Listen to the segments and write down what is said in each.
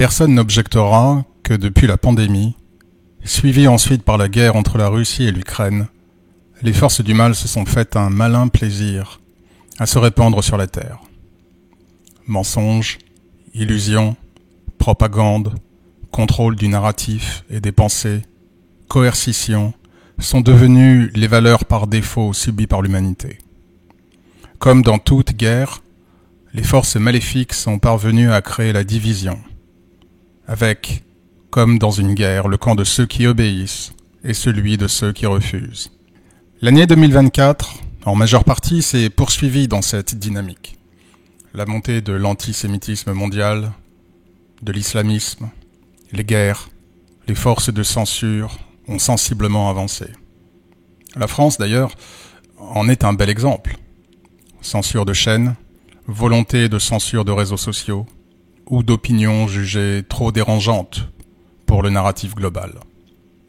Personne n'objectera que depuis la pandémie, suivie ensuite par la guerre entre la Russie et l'Ukraine, les forces du mal se sont fait un malin plaisir à se répandre sur la terre. Mensonges, illusions, propagande, contrôle du narratif et des pensées, coercition sont devenus les valeurs par défaut subies par l'humanité. Comme dans toute guerre, les forces maléfiques sont parvenues à créer la division, avec, comme dans une guerre, le camp de ceux qui obéissent et celui de ceux qui refusent. L'année 2024, en majeure partie, s'est poursuivie dans cette dynamique. La montée de l'antisémitisme mondial, de l'islamisme, les guerres, les forces de censure ont sensiblement avancé. La France, d'ailleurs, en est un bel exemple. Censure de chaînes, volonté de censure de réseaux sociaux ou d'opinions jugées trop dérangeantes pour le narratif global.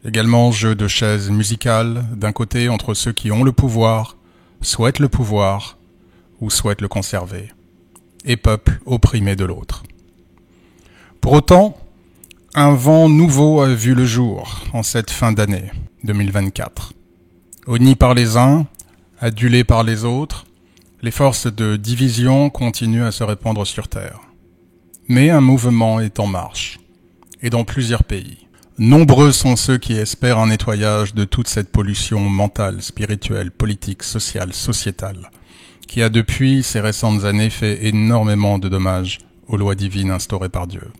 Également jeu de chaises musicales d'un côté entre ceux qui ont le pouvoir, souhaitent le pouvoir ou souhaitent le conserver, et peuple opprimé de l'autre. Pour autant, un vent nouveau a vu le jour en cette fin d'année 2024. Honnis par les uns, adulés par les autres, les forces de division continuent à se répandre sur Terre. Mais un mouvement est en marche, et dans plusieurs pays. Nombreux sont ceux qui espèrent un nettoyage de toute cette pollution mentale, spirituelle, politique, sociale, sociétale, qui a depuis ces récentes années fait énormément de dommages aux lois divines instaurées par Dieu.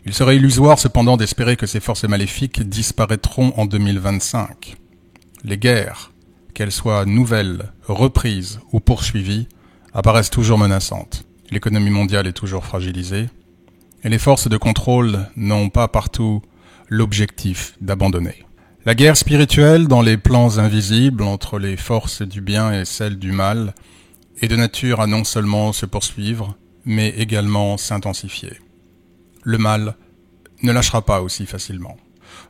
Il serait illusoire cependant d'espérer que ces forces maléfiques disparaîtront en 2025. Les guerres, qu'elles soient nouvelles, reprises ou poursuivies, apparaissent toujours menaçantes. L'économie mondiale est toujours fragilisée, et les forces de contrôle n'ont pas partout l'objectif d'abandonner. La guerre spirituelle dans les plans invisibles entre les forces du bien et celles du mal est de nature à non seulement se poursuivre, mais également s'intensifier. Le mal ne lâchera pas aussi facilement.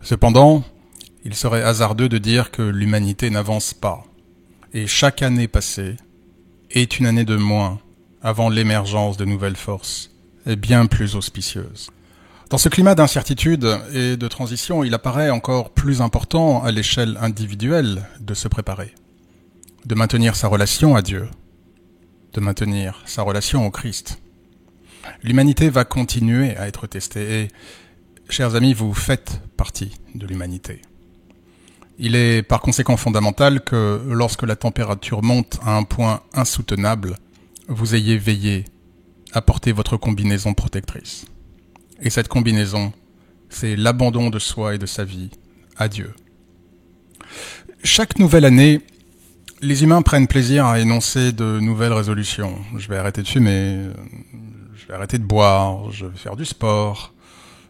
Cependant, il serait hasardeux de dire que l'humanité n'avance pas, et chaque année passée est une année de moins avant l'émergence de nouvelles forces, et bien plus auspicieuses. Dans ce climat d'incertitude et de transition, il apparaît encore plus important à l'échelle individuelle de se préparer, de maintenir sa relation à Dieu, de maintenir sa relation au Christ. L'humanité va continuer à être testée et, chers amis, vous faites partie de l'humanité. Il est par conséquent fondamental que lorsque la température monte à un point insoutenable, vous ayez veillé à porter votre combinaison protectrice. Et cette combinaison, c'est l'abandon de soi et de sa vie à Dieu. Chaque nouvelle année, les humains prennent plaisir à énoncer de nouvelles résolutions. Je vais arrêter de fumer, je vais arrêter de boire, je vais faire du sport,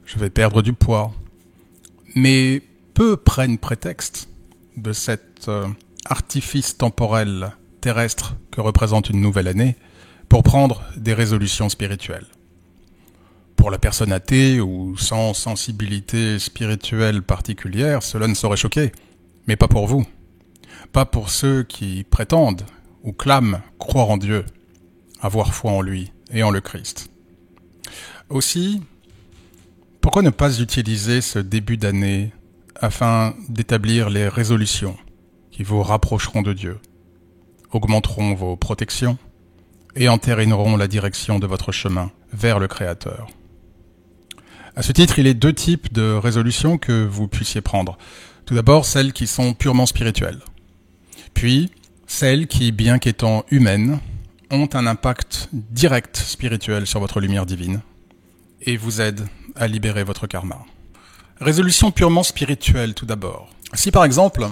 je vais perdre du poids. Mais peu prennent prétexte de cet artifice temporel terrestre que représente une nouvelle année pour prendre des résolutions spirituelles. Pour la personne athée ou sans sensibilité spirituelle particulière, cela ne saurait choquer, mais pas pour vous. Pas pour ceux qui prétendent ou clament croire en Dieu, avoir foi en lui et en le Christ. Aussi, pourquoi ne pas utiliser ce début d'année afin d'établir les résolutions qui vous rapprocheront de Dieu, augmenteront vos protections et entérineront la direction de votre chemin vers le Créateur. À ce titre, il est deux types de résolutions que vous puissiez prendre. Tout d'abord, celles qui sont purement spirituelles. Puis, celles qui, bien qu'étant humaines, ont un impact direct spirituel sur votre lumière divine et vous aident à libérer votre karma. Résolution purement spirituelle tout d'abord. Si par exemple,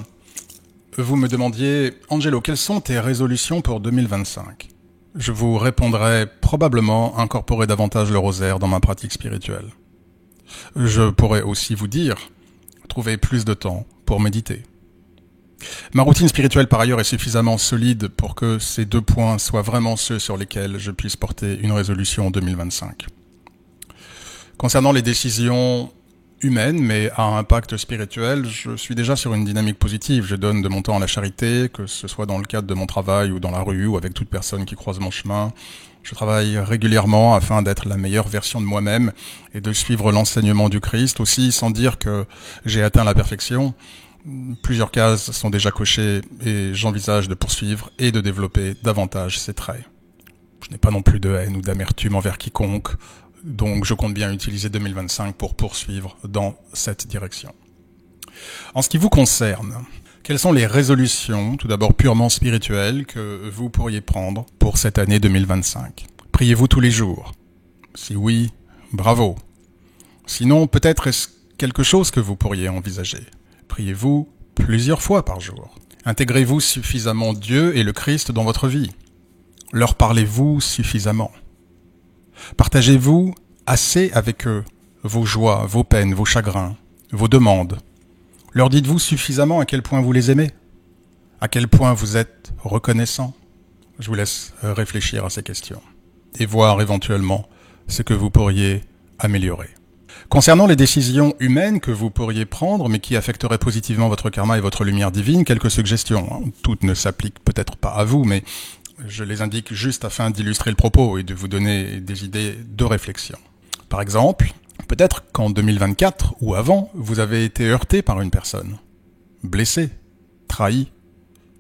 vous me demandiez « Angelo, quelles sont tes résolutions pour 2025 ?» Je vous répondrais probablement incorporer davantage le rosaire dans ma pratique spirituelle. Je pourrais aussi vous dire trouver plus de temps pour méditer. Ma routine spirituelle par ailleurs est suffisamment solide pour que ces deux points soient vraiment ceux sur lesquels je puisse porter une résolution en 2025. Concernant les décisions humaine, mais à impact spirituel, je suis déjà sur une dynamique positive. Je donne de mon temps à la charité, que ce soit dans le cadre de mon travail ou dans la rue ou avec toute personne qui croise mon chemin. Je travaille régulièrement afin d'être la meilleure version de moi-même et de suivre l'enseignement du Christ, aussi sans dire que j'ai atteint la perfection. Plusieurs cases sont déjà cochées et j'envisage de poursuivre et de développer davantage ces traits. Je n'ai pas non plus de haine ou d'amertume envers quiconque, donc je compte bien utiliser 2025 pour poursuivre dans cette direction. En ce qui vous concerne, quelles sont les résolutions, tout d'abord purement spirituelles, que vous pourriez prendre pour cette année 2025 ? Priez-vous tous les jours ? Si oui, bravo. Sinon, peut-être est-ce quelque chose que vous pourriez envisager ? Priez-vous plusieurs fois par jour ? Intégrez-vous suffisamment Dieu et le Christ dans votre vie ? Leur parlez-vous suffisamment ? Partagez-vous assez avec eux vos joies, vos peines, vos chagrins, vos demandes ? Leur dites-vous suffisamment à quel point vous les aimez ? À quel point vous êtes reconnaissant ? Je vous laisse réfléchir à ces questions et voir éventuellement ce que vous pourriez améliorer. Concernant les décisions humaines que vous pourriez prendre mais qui affecteraient positivement votre karma et votre lumière divine, quelques suggestions. Toutes ne s'appliquent peut-être pas à vous, mais je les indique juste afin d'illustrer le propos et de vous donner des idées de réflexion. Par exemple, peut-être qu'en 2024 ou avant, vous avez été heurté par une personne, blessé, trahi,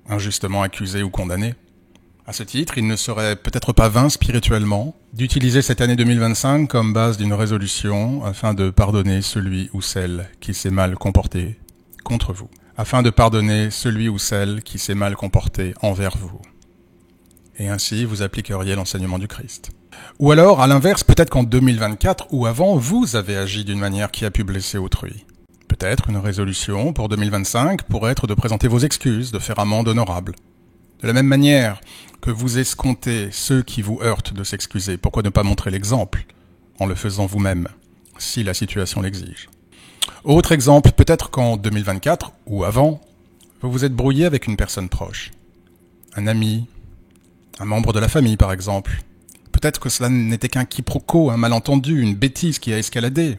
injustement accusé ou condamné. À ce titre, il ne serait peut-être pas vain spirituellement d'utiliser cette année 2025 comme base d'une résolution afin de pardonner celui ou celle qui s'est mal comporté contre vous, afin de pardonner celui ou celle qui s'est mal comporté envers vous. Et ainsi, vous appliqueriez l'enseignement du Christ. Ou alors, à l'inverse, peut-être qu'en 2024 ou avant, vous avez agi d'une manière qui a pu blesser autrui. Peut-être une résolution pour 2025 pourrait être de présenter vos excuses, de faire amende honorable. De la même manière que vous escomptez ceux qui vous heurtent de s'excuser, pourquoi ne pas montrer l'exemple en le faisant vous-même, si la situation l'exige. Autre exemple, peut-être qu'en 2024 ou avant, vous vous êtes brouillé avec une personne proche, un ami, un membre de la famille par exemple. Peut-être que cela n'était qu'un quiproquo, un malentendu, une bêtise qui a escaladé.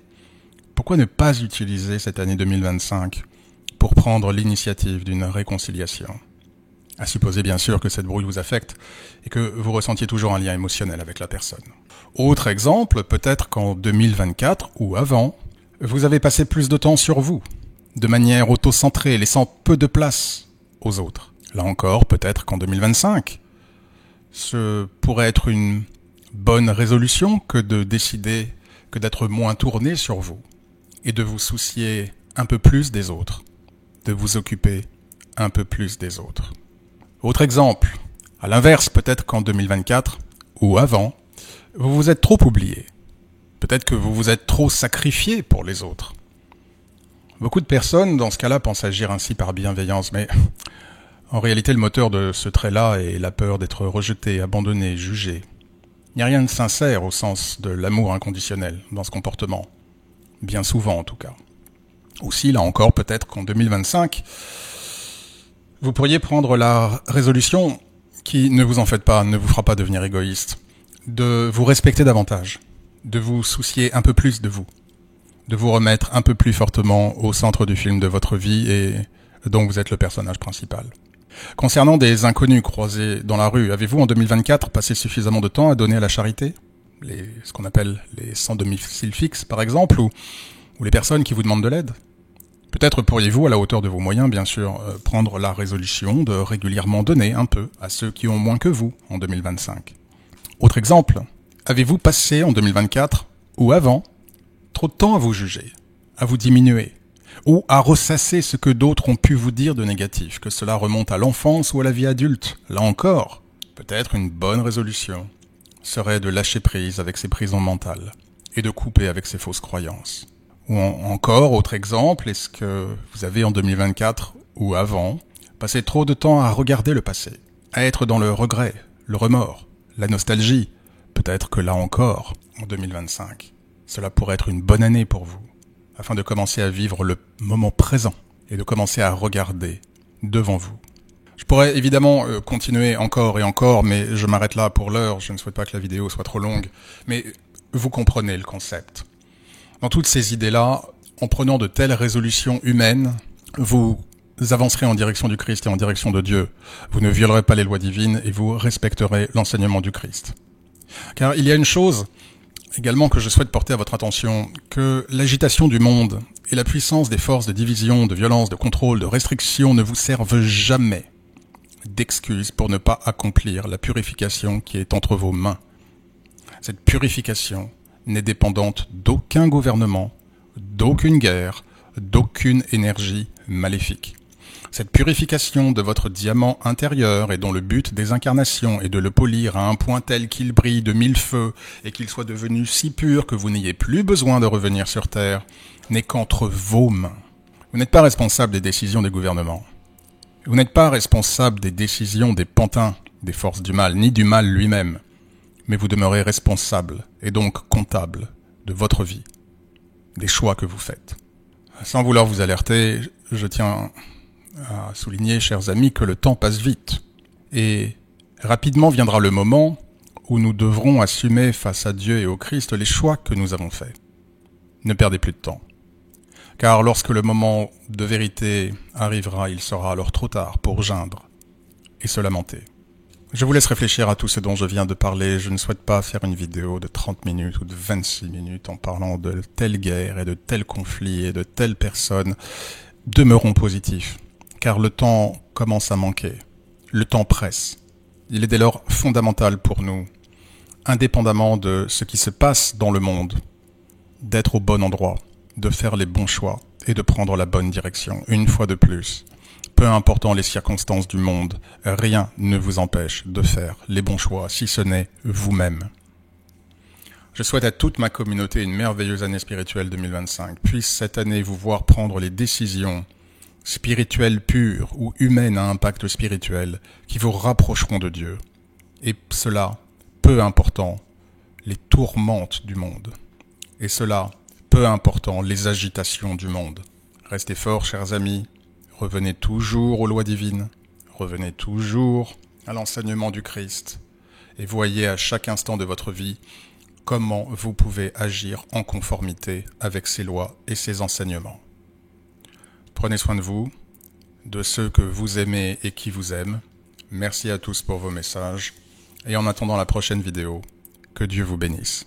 Pourquoi ne pas utiliser cette année 2025 pour prendre l'initiative d'une réconciliation ? À supposer bien sûr que cette brouille vous affecte et que vous ressentiez toujours un lien émotionnel avec la personne. Autre exemple, peut-être qu'en 2024 ou avant, vous avez passé plus de temps sur vous, de manière auto-centrée, laissant peu de place aux autres. Là encore, peut-être qu'en 2025, ce pourrait être une bonne résolution que de décider que d'être moins tourné sur vous et de vous soucier un peu plus des autres, de vous occuper un peu plus des autres. Autre exemple, à l'inverse, peut-être qu'en 2024 ou avant, vous vous êtes trop oublié. Peut-être que vous vous êtes trop sacrifié pour les autres. Beaucoup de personnes, dans ce cas-là, pensent agir ainsi par bienveillance, mais en réalité, le moteur de ce trait-là est la peur d'être rejeté, abandonné, jugé. Il n'y a rien de sincère au sens de l'amour inconditionnel dans ce comportement. Bien souvent, en tout cas. Aussi, là encore, peut-être qu'en 2025, vous pourriez prendre la résolution qui, ne vous en faites pas, ne vous fera pas devenir égoïste, de vous respecter davantage, de vous soucier un peu plus de vous, de vous remettre un peu plus fortement au centre du film de votre vie et dont vous êtes le personnage principal. Concernant des inconnus croisés dans la rue, avez-vous en 2024 passé suffisamment de temps à donner à la charité ? Ce qu'on appelle les sans domicile fixe par exemple, ou les personnes qui vous demandent de l'aide ? Peut-être pourriez-vous, à la hauteur de vos moyens, bien sûr, prendre la résolution de régulièrement donner un peu à ceux qui ont moins que vous en 2025. Autre exemple, avez-vous passé en 2024 ou avant trop de temps à vous juger, à vous diminuer, ou à ressasser ce que d'autres ont pu vous dire de négatif, que cela remonte à l'enfance ou à la vie adulte ? Là encore, peut-être une bonne résolution serait de lâcher prise avec ses prisons mentales et de couper avec ses fausses croyances. Ou encore, autre exemple, est-ce que vous avez en 2024 ou avant passé trop de temps à regarder le passé, à être dans le regret, le remords, la nostalgie ? Peut-être que là encore, en 2025, cela pourrait être une bonne année pour vous, afin de commencer à vivre le moment présent et de commencer à regarder devant vous. Je pourrais évidemment continuer encore et encore, mais je m'arrête là pour l'heure, je ne souhaite pas que la vidéo soit trop longue, mais vous comprenez le concept. Dans toutes ces idées-là, en prenant de telles résolutions humaines, vous avancerez en direction du Christ et en direction de Dieu. Vous ne violerez pas les lois divines et vous respecterez l'enseignement du Christ. Car il y a une chose également que je souhaite porter à votre attention, que l'agitation du monde et la puissance des forces de division, de violence, de contrôle, de restriction ne vous servent jamais d'excuse pour ne pas accomplir la purification qui est entre vos mains. Cette purification n'est dépendante d'aucun gouvernement, d'aucune guerre, d'aucune énergie maléfique. Cette purification de votre diamant intérieur et dont le but des incarnations est de le polir à un point tel qu'il brille de 1000 feux et qu'il soit devenu si pur que vous n'ayez plus besoin de revenir sur Terre, n'est qu'entre vos mains. Vous n'êtes pas responsable des décisions des gouvernements. Vous n'êtes pas responsable des décisions des pantins, des forces du mal, ni du mal lui-même. Mais vous demeurez responsable et donc comptable de votre vie, des choix que vous faites. Sans vouloir vous alerter, je tiens à souligner, chers amis, que le temps passe vite. Et rapidement viendra le moment où nous devrons assumer face à Dieu et au Christ les choix que nous avons faits. Ne perdez plus de temps. Car lorsque le moment de vérité arrivera, il sera alors trop tard pour geindre et se lamenter. Je vous laisse réfléchir à tout ce dont je viens de parler. Je ne souhaite pas faire une vidéo de 30 minutes ou de 26 minutes en parlant de telle guerre et de tel conflit et de telle personne. Demeurons positifs, car le temps commence à manquer. Le temps presse. Il est dès lors fondamental pour nous, indépendamment de ce qui se passe dans le monde, d'être au bon endroit, de faire les bons choix et de prendre la bonne direction, une fois de plus. Peu important les circonstances du monde, rien ne vous empêche de faire les bons choix, si ce n'est vous-même. Je souhaite à toute ma communauté une merveilleuse année spirituelle 2025. Puisse cette année vous voir prendre les décisions spirituelles pures ou humaines à impact spirituel qui vous rapprocheront de Dieu. Et cela, peu important les tourmentes du monde. Et cela, peu important les agitations du monde. Restez forts, chers amis. Revenez toujours aux lois divines, revenez toujours à l'enseignement du Christ et voyez à chaque instant de votre vie comment vous pouvez agir en conformité avec ces lois et ces enseignements. Prenez soin de vous, de ceux que vous aimez et qui vous aiment. Merci à tous pour vos messages et en attendant la prochaine vidéo, que Dieu vous bénisse.